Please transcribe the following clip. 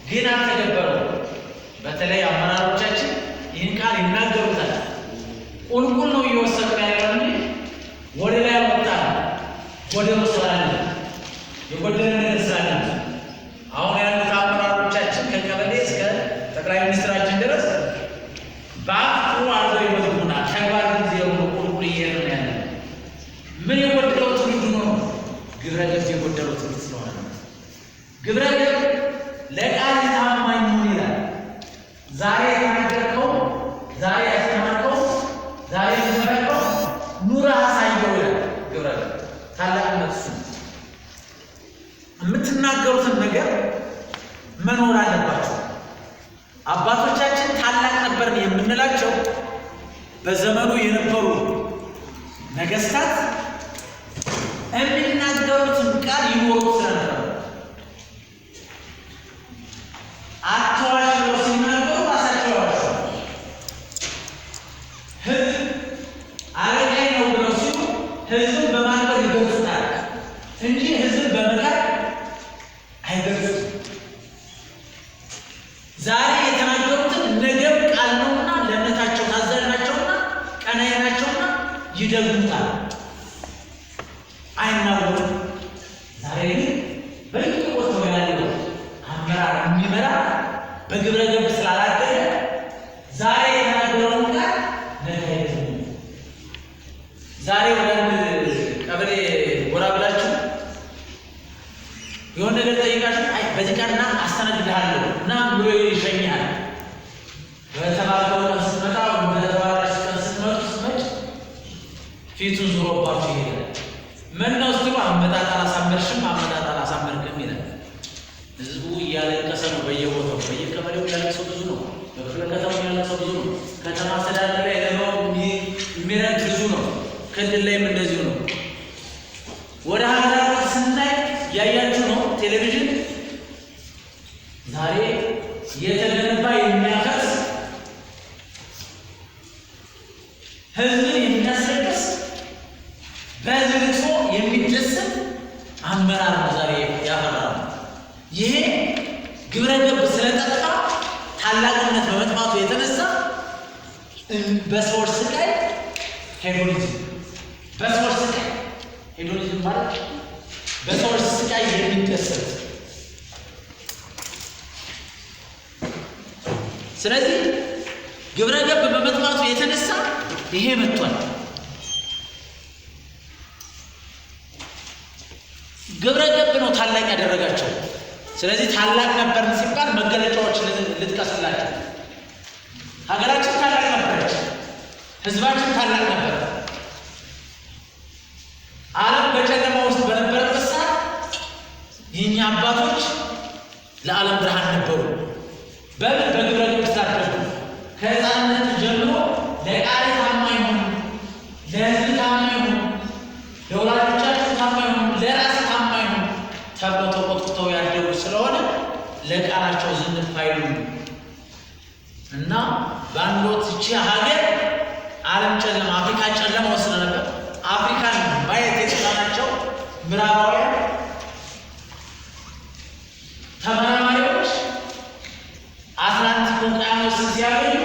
ግን አልተገበረው። በተለይ አመራሮቻችን ይህን ቃል ይናገሩታል። ቁልቁል ነው እየወሰዱ ያለው እንጂ ወደ ላይ ወጣ ወደ መስራል የጎደለ ነገር ስላለ አሁን ያሉት አመራሮቻችን ከቀበሌ እስከ ጠቅላይ ሚኒስትራችን ድረስ በአፉ አርገው ይወጡና ተግባር ጊዜ ቁልቁል እየሄደ ነው ያለ። ምን የጎደለው ትውልድ ነው? ግብረ ገብ የጎደለው ትውልድ ስለሆነ ግብረ ገብ ለቃል ታማኝ ነው ይላል። ዛሬ የተናገርከው፣ ዛሬ ያስተማርከው፣ ዛሬ የተናገርከው ኑራ አሳየው ይላል። ግብረ ገብ ታላቅነት እሱ የምትናገሩትን ነገር መኖር አለባቸው። አባቶቻችን ታላቅ ነበርን የምንላቸው በዘመኑ የነበሩ ነገስታት የሚናገሩትን ቃል ይኖሩ ስለነበረ አትዋሽ ብለው ሲናገሩ ራሳቸው ያዋሻሉ። ህዝብ አለቃዬ ነው ብለው ሲሉ ህዝብን በማክበር ይገልጹታል እንጂ ህዝብን በመካድ አይገልጹም። ዛሬ የተናገሩትን ነገም ቃል ነውና ለእምነታቸው ታዛዥ ናቸውና ቀናኢ ናቸውና ይደግሙታል፣ አይናገሩም። ዛሬ ግን በየቦታው ያለው አመራር የሚመራ በግብረ ገብ ስላላደገ ዛሬ የተናገረውን ቃል ነገ አይደለም። ዛሬ ወደ ቀበሌ ጎራ ብላችሁ የሆነ ነገር ጠይቃችሁ አይ በዚህ ቀንና አስተናግድሃለሁ እና ብሎ ይሸኛል። በተባለው ቀን ስትመጣ በተባለች ቀን ስትመጭ ፊቱን ዞሮባችሁ ይሄዳል። ምነው ስትሉ አመጣጥ አላሳመርሽም፣ አመጣጥ አላሳመርክም ይላል። ህዝቡ እያለቀሰ ነው። በየቦታው በየቀበሌው ያለ ሰው ብዙ ነው። በክፍለ ከተማው ያለ ሰው ብዙ ነው። ከተማ አስተዳደር ላይ ለማው የሚረድ ብዙ ነው። ክልል ላይም እንደዚሁ ነው። ወደ ሀገራት ስናይ ያያችሁ ነው። ቴሌቪዥን ዛሬ የተገነባ የሚያፈርስ ህዝብን የሚያስለቅስ በህዝብ ልቅሶ የሚደሰት አመራር ነው ዛሬ ያፈራል። ይሄ ግብረ ገብ ስለጠፋ ታላቅነት በመጥፋቱ የተነሳ በሰዎች ስቃይ ሄዶኒዝም፣ በሰዎች ስቃይ ሄዶኒዝም ማለት በሰዎች ስቃይ የሚደሰት። ስለዚህ ግብረ ገብ በመጥፋቱ የተነሳ ይሄ መጥቷል። ግብረ ገብ ነው ታላቅ ያደረጋቸው። ስለዚህ ታላቅ ነበርን ሲባል መገለጫዎች ልጥቀስላቸው። ሀገራችን ታላቅ ነበረች፣ ህዝባችን ታላቅ ነበር። ዓለም በጨለማ ውስጥ በነበረበት ሰዓት የእኛ አባቶች ለዓለም ብርሃን ነበሩ። በምን በግብረ ገብ ታደጉ። ከህፃንነት ጀምሮ ለቃል ታማኝ ሆኑ፣ ለህዝብ ታማኝ ሆኑ፣ ለወላጆቻቸው ታማኝ ሆኑ፣ ለራስ ታማኝ ሆኑ ተብለው ተቆጥተው ያደጉ ስለሆነ ለቃላቸው ዝንፍ አይሉ እና በአንድ ወቅት ይቺ ሀገር ዓለም ጨለማ፣ አፍሪካ ጨለማ ውስጥ ነበር። አፍሪካን ማየት የተሳናቸው ምዕራባውያን ተመራማሪዎች አትላንቲክ ውቅያኖስን ሲያገኙ